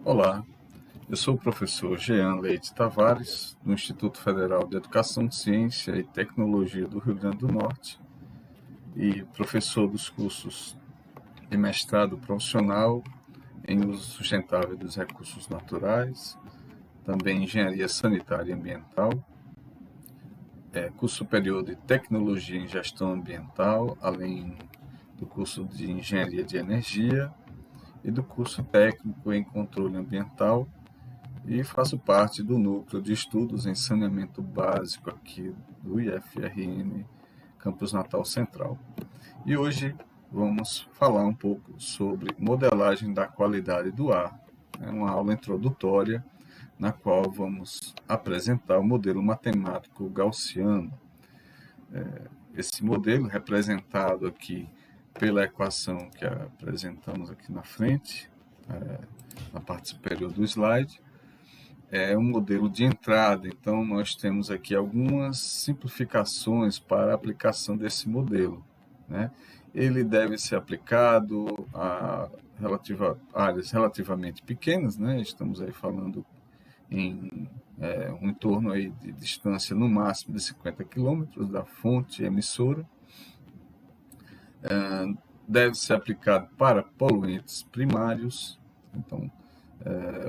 Olá, eu sou o professor Jean Leite Tavares, do Instituto Federal de Educação, Ciência e Tecnologia do Rio Grande do Norte e professor dos cursos de mestrado profissional em uso sustentável dos recursos naturais, também engenharia sanitária e ambiental, curso superior de tecnologia em gestão ambiental, além do curso de engenharia de energia e do curso técnico em controle ambiental, e faço parte do núcleo de estudos em saneamento básico aqui do IFRN Campus Natal Central. E hoje vamos falar um pouco sobre modelagem da qualidade do ar. É uma aula introdutória na qual vamos apresentar o modelo matemático gaussiano. Esse modelo, representado aqui pela equação que apresentamos aqui na frente, na parte superior do slide, é um modelo de entrada. Então, nós temos aqui algumas simplificações para a aplicação desse modelo, né? Ele deve ser aplicado a áreas relativamente pequenas, né? Estamos aí falando em um entorno aí de distância no máximo de 50 quilômetros da fonte emissora. Deve ser aplicado para poluentes primários. Então,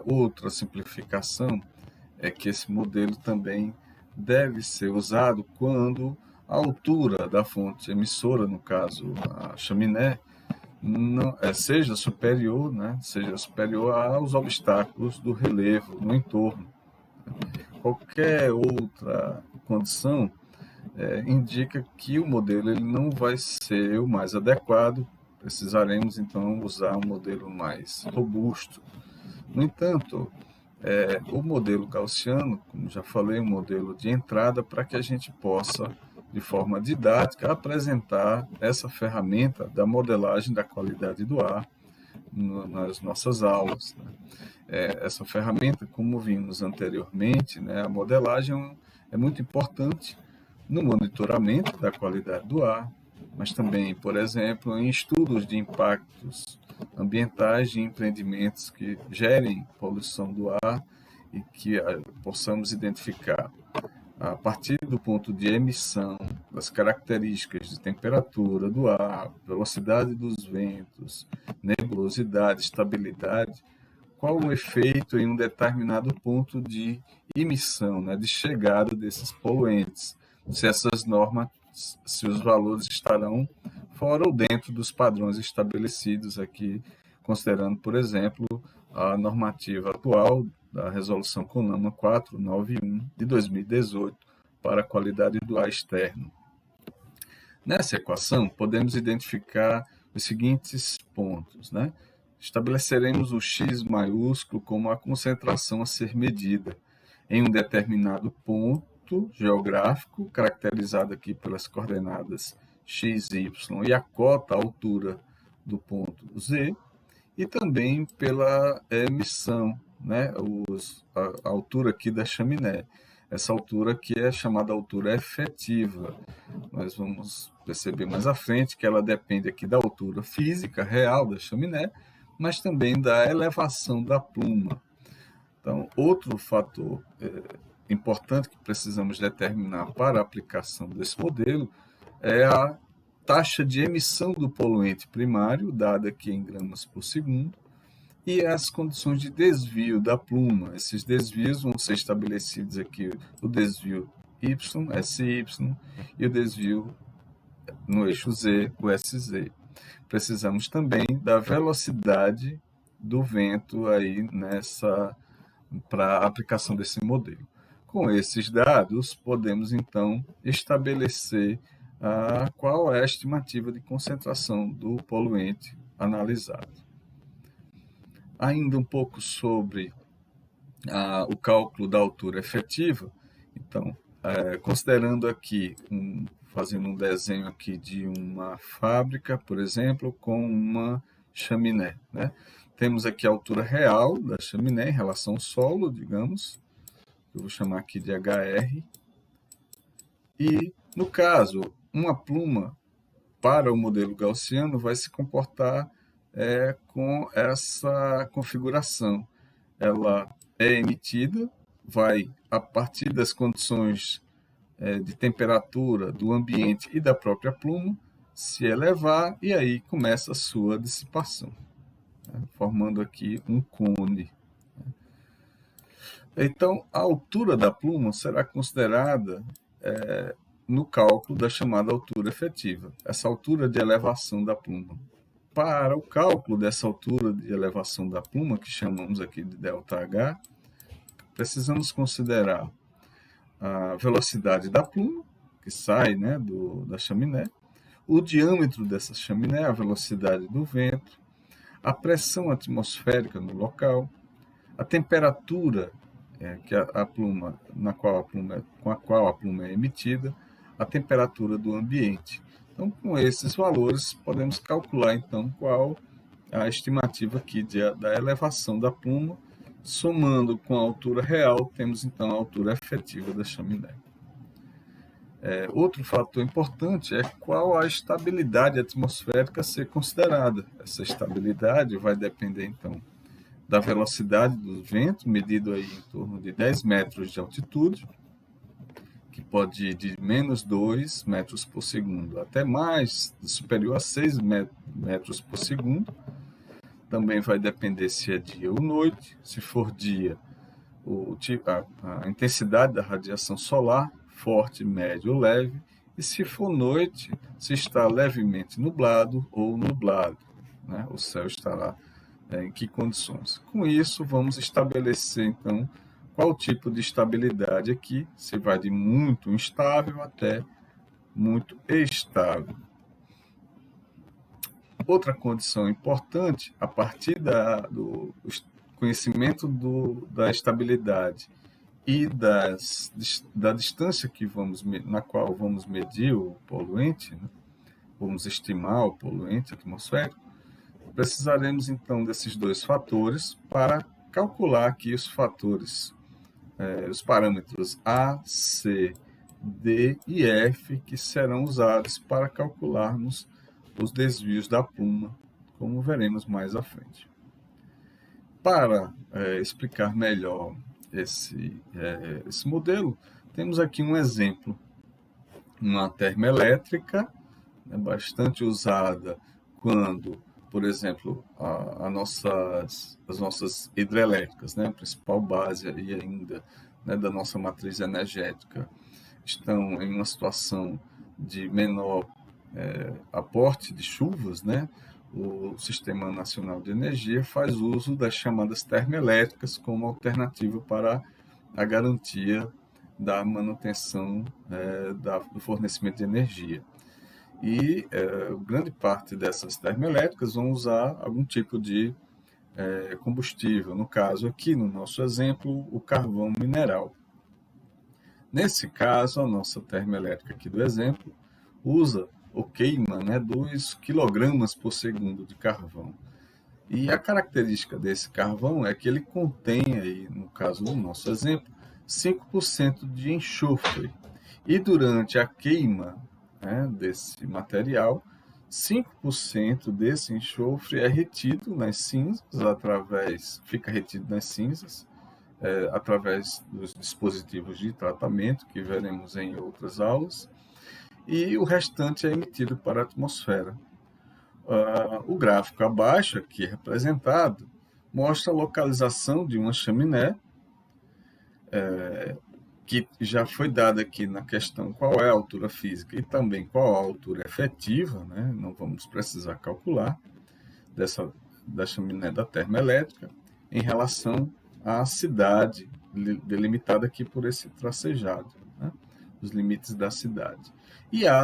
outra simplificação é que esse modelo também deve ser usado quando a altura da fonte emissora, no caso a chaminé, não, seja superior, né, seja superior aos obstáculos do relevo no entorno. Qualquer outra condição indica que o modelo ele não vai ser o mais adequado. Precisaremos então usar um modelo mais robusto. No entanto, o modelo gaussiano, como já falei, um modelo de entrada para que a gente possa, de forma didática, apresentar essa ferramenta da modelagem da qualidade do ar nas nossas aulas, né? Essa ferramenta, como vimos anteriormente, né, a modelagem é muito importante no monitoramento da qualidade do ar, mas também, por exemplo, em estudos de impactos ambientais de empreendimentos que gerem poluição do ar e que possamos identificar a partir do ponto de emissão, das características de temperatura do ar, velocidade dos ventos, nebulosidade, estabilidade, qual o efeito em um determinado ponto de emissão, né, de chegada desses poluentes, se essas normas, se os valores estarão fora ou dentro dos padrões estabelecidos aqui, considerando, por exemplo, a normativa atual da Resolução CONAMA 491 de 2018 para a qualidade do ar externo. Nessa equação, podemos identificar os seguintes pontos, né? Estabeleceremos o X maiúsculo como a concentração a ser medida em um determinado ponto geográfico, caracterizado aqui pelas coordenadas x, y, e a cota, a altura do ponto Z, e também pela emissão, né? A altura aqui da chaminé. Essa altura aqui é chamada altura efetiva. Nós vamos perceber mais à frente que ela depende aqui da altura física real da chaminé, mas também da elevação da pluma. Então, outro fator importante que precisamos determinar para a aplicação desse modelo é a taxa de emissão do poluente primário, dada aqui em gramas por segundo, e as condições de desvio da pluma. Esses desvios vão ser estabelecidos aqui, o desvio Y, SY, e o desvio no eixo Z, o SZ. Precisamos também da velocidade do vento aí para a aplicação desse modelo. Com esses dados, podemos então estabelecer qual é a estimativa de concentração do poluente analisado. Ainda um pouco sobre o cálculo da altura efetiva. Então, considerando aqui, fazendo um desenho aqui de uma fábrica, por exemplo, com uma chaminé, né? Temos aqui a altura real da chaminé em relação ao solo, digamos, eu vou chamar aqui de HR, e, no caso, uma pluma para o modelo gaussiano vai se comportar com essa configuração. ela é emitida, vai, a partir das condições de temperatura do ambiente e da própria pluma, se elevar, e aí começa a sua dissipação, né, formando aqui um cone. Então, a altura da pluma será considerada no cálculo da chamada altura efetiva, essa altura de elevação da pluma. Para o cálculo dessa altura de elevação da pluma, que chamamos aqui de ΔH, precisamos considerar a velocidade da pluma, que sai, né, da chaminé, o diâmetro dessa chaminé, a velocidade do vento, a pressão atmosférica no local, a temperatura que a pluma, com a qual a pluma é emitida, a temperatura do ambiente. Então, com esses valores, podemos calcular, então, qual a estimativa aqui da elevação da pluma. Somando com a altura real, temos, então, a altura efetiva da chaminé. Outro fator importante é qual a estabilidade atmosférica a ser considerada. Essa estabilidade vai depender, então, da velocidade do vento, medido aí em torno de 10 metros de altitude, que pode ir de menos 2 metros por segundo até mais, superior a 6 metros por segundo. Também vai depender se é dia ou noite. Se for dia, a intensidade da radiação solar, forte, médio ou leve. E se for noite, se está levemente nublado ou nublado, né? O céu estará em que condições. Com isso, vamos estabelecer, então, qual tipo de estabilidade aqui, se vai de muito instável até muito estável. Outra condição importante, a partir do conhecimento da estabilidade e da distância na qual vamos medir o poluente, né? Vamos estimar o poluente atmosférico, precisaremos então desses dois fatores para calcular aqui os fatores, os parâmetros A, C, D e F, que serão usados para calcularmos os desvios da pluma, como veremos mais à frente. Para explicar melhor esse modelo, temos aqui um exemplo, uma termoelétrica, bastante usada quando, por exemplo, as nossas hidrelétricas, né, a principal base aí ainda, né, da nossa matriz energética, estão em uma situação de menor aporte de chuvas, né? O Sistema Nacional de Energia faz uso das chamadas termoelétricas como alternativa para a garantia da manutenção do fornecimento de energia. E grande parte dessas termoelétricas vão usar algum tipo de combustível, no caso aqui, no nosso exemplo, o carvão mineral. Nesse caso, a nossa termoelétrica aqui do exemplo usa ou queima, né, 2 kg por segundo de carvão. E a característica desse carvão é que ele contém, aí, no caso do nosso exemplo, 5% de enxofre. E durante a queima, né, desse material, 5% desse enxofre é retido nas cinzas, fica retido nas cinzas, através dos dispositivos de tratamento, que veremos em outras aulas, e o restante é emitido para a atmosfera. O gráfico abaixo, aqui representado, mostra a localização de uma chaminé, que já foi dada aqui na questão qual é a altura física e também qual a altura efetiva, né? Não vamos precisar calcular, da chaminé da termoelétrica, em relação à cidade, delimitada aqui por esse tracejado, né? Os limites da cidade. E há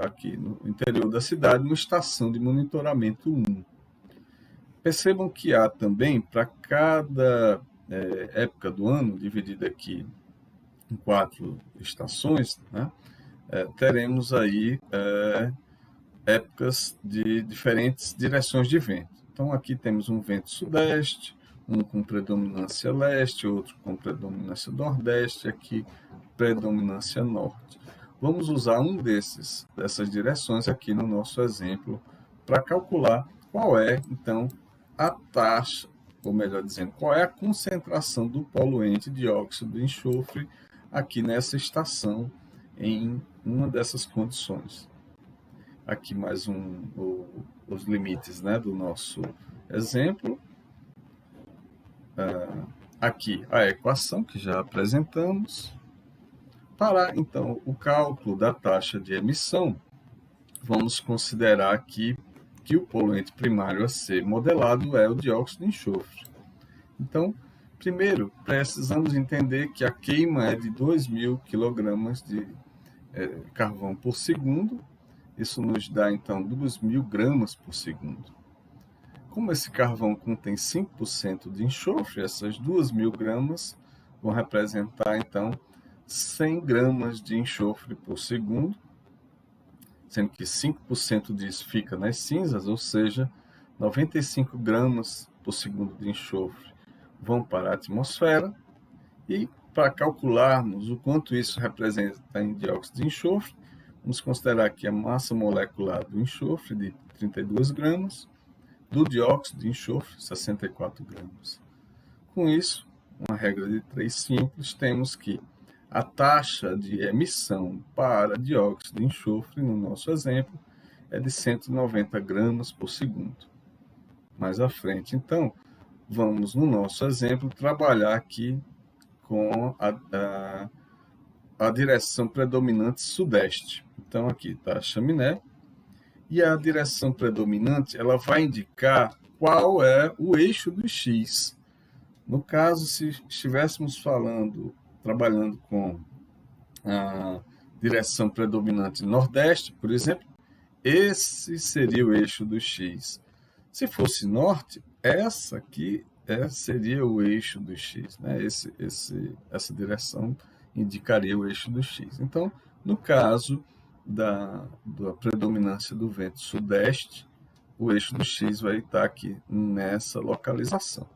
aqui no interior da cidade uma estação de monitoramento 1. Percebam que há também, para cada época do ano, dividida aqui em 4 estações, né, teremos aí épocas de diferentes direções de vento. Então, aqui temos um vento sudeste, um com predominância leste, outro com predominância nordeste, aqui predominância norte. Vamos usar dessas direções aqui no nosso exemplo para calcular qual é, então, a taxa, ou melhor dizendo, qual é a concentração do poluente dióxido de enxofre aqui nessa estação em uma dessas condições. Aqui mais os limites, né, do nosso exemplo. Aqui a equação que já apresentamos. Para, então, o cálculo da taxa de emissão, vamos considerar aqui que o poluente primário a ser modelado é o dióxido de enxofre. Então, primeiro, precisamos entender que a queima é de 2.000 kg de carvão por segundo. Isso nos dá, então, 2.000 gramas por segundo. Como esse carvão contém 5% de enxofre, essas 2.000 gramas vão representar, então, 100 gramas de enxofre por segundo, sendo que 5% disso fica nas cinzas, ou seja, 95 gramas por segundo de enxofre vão para a atmosfera. E para calcularmos o quanto isso representa em dióxido de enxofre, vamos considerar aqui a massa molecular do enxofre de 32 gramas, do dióxido de enxofre, 64 gramas. Com isso, uma regra de 3 simples, temos que a taxa de emissão para dióxido de enxofre, no nosso exemplo, é de 190 gramas por segundo. Mais à frente, então, vamos, no nosso exemplo, trabalhar aqui com a direção predominante sudeste. Então, aqui está a chaminé, e a direção predominante ela vai indicar qual é o eixo do X. No caso, se estivéssemos trabalhando com a direção predominante nordeste, por exemplo, esse seria o eixo do X. Se fosse norte, essa aqui seria o eixo do X, né? Essa direção indicaria o eixo do X. Então, no caso da predominância do vento sudeste, o eixo do X vai estar aqui nessa localização.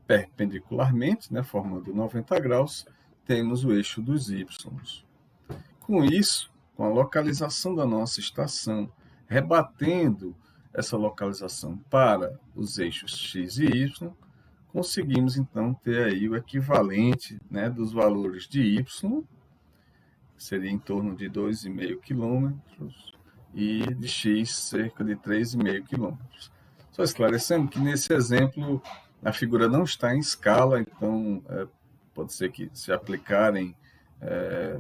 Perpendicularmente, né, formando 90 graus, temos o eixo dos Y. Com isso, com a localização da nossa estação, rebatendo essa localização para os eixos X e Y, conseguimos então ter aí o equivalente, né, dos valores de Y, seria em torno de 2,5 km, e de X cerca de 3,5 km. Só esclarecendo que nesse exemplo a figura não está em escala, então pode ser que se aplicarem,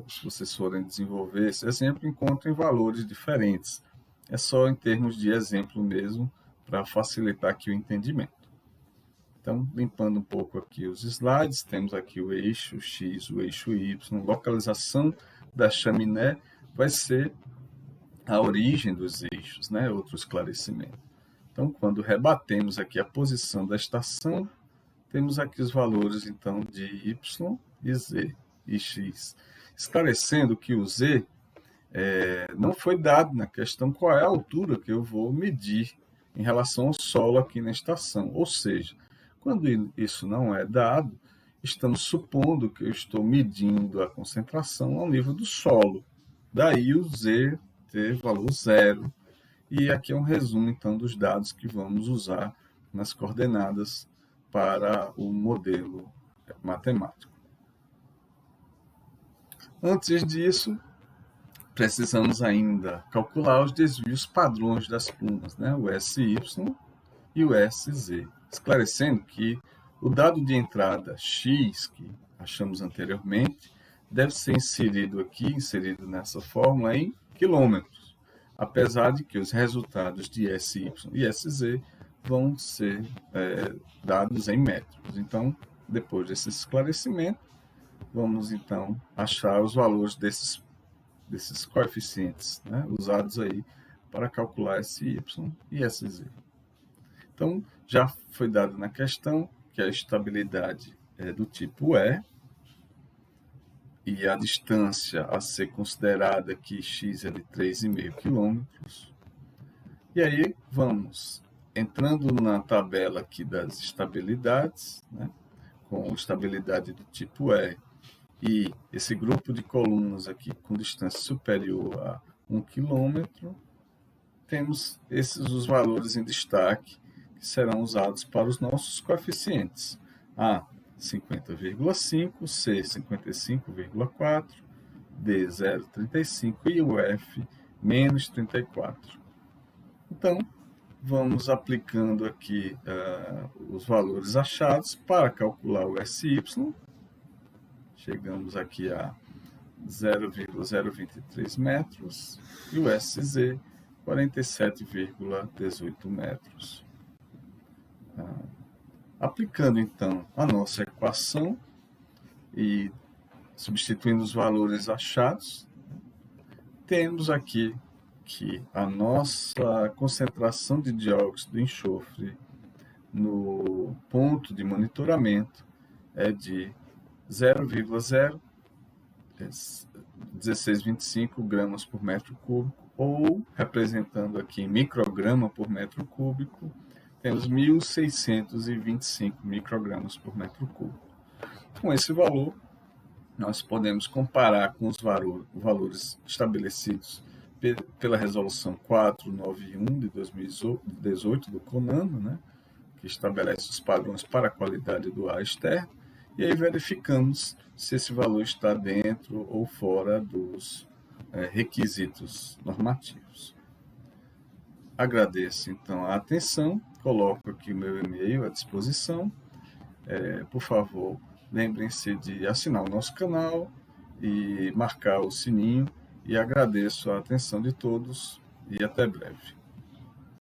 se vocês forem desenvolver esse exemplo, encontrem valores diferentes. É só em termos de exemplo mesmo, para facilitar aqui o entendimento. Então, limpando um pouco aqui os slides, temos aqui o eixo X, o eixo Y, localização da chaminé vai ser a origem dos eixos, né? Outro esclarecimento. Então, quando rebatemos aqui a posição da estação, temos aqui os valores, então, de Y e Z e X. Esclarecendo que o Z não foi dado na questão qual é a altura que eu vou medir em relação ao solo aqui na estação. Ou seja, quando isso não é dado, estamos supondo que eu estou medindo a concentração ao nível do solo. Daí o Z ter valor 0. E aqui é um resumo, então, dos dados que vamos usar nas coordenadas para o modelo matemático. Antes disso, precisamos ainda calcular os desvios padrões das plumas, né? O SY e o SZ. Esclarecendo que o dado de entrada X, que achamos anteriormente, deve ser inserido nessa fórmula em quilômetros, apesar de que os resultados de SY e SZ vão ser dados em metros. Então, depois desse esclarecimento, vamos então achar os valores desses coeficientes, né, usados aí para calcular SY e SZ. Então, já foi dado na questão que a estabilidade é do tipo e a distância a ser considerada aqui x é de 3,5 km. E aí vamos entrando na tabela aqui das estabilidades, né, com estabilidade do tipo e esse grupo de colunas aqui com distância superior a 1 km, temos os valores em destaque, que serão usados para os nossos coeficientes. A, 50,5, C, 55,4, D, 0,35 e o F, menos 34. Então, vamos aplicando aqui os valores achados para calcular o SY. Chegamos aqui a 0,023 metros e o SZ, 47,18 metros. Aplicando, então, a nossa equação e substituindo os valores achados, temos aqui que a nossa concentração de dióxido de enxofre no ponto de monitoramento é de 0,01625 gramas por metro cúbico, ou, representando aqui em micrograma por metro cúbico, temos 1.625 microgramas por metro cúbico. Com esse valor, nós podemos comparar com os valores estabelecidos pela Resolução 491 de 2018 do CONAMA, né, que estabelece os padrões para a qualidade do ar externo, e aí verificamos se esse valor está dentro ou fora dos requisitos normativos. Agradeço, então, a atenção, coloco aqui o meu e-mail à disposição. Por favor, lembrem-se de assinar o nosso canal e marcar o sininho, e agradeço a atenção de todos e até breve.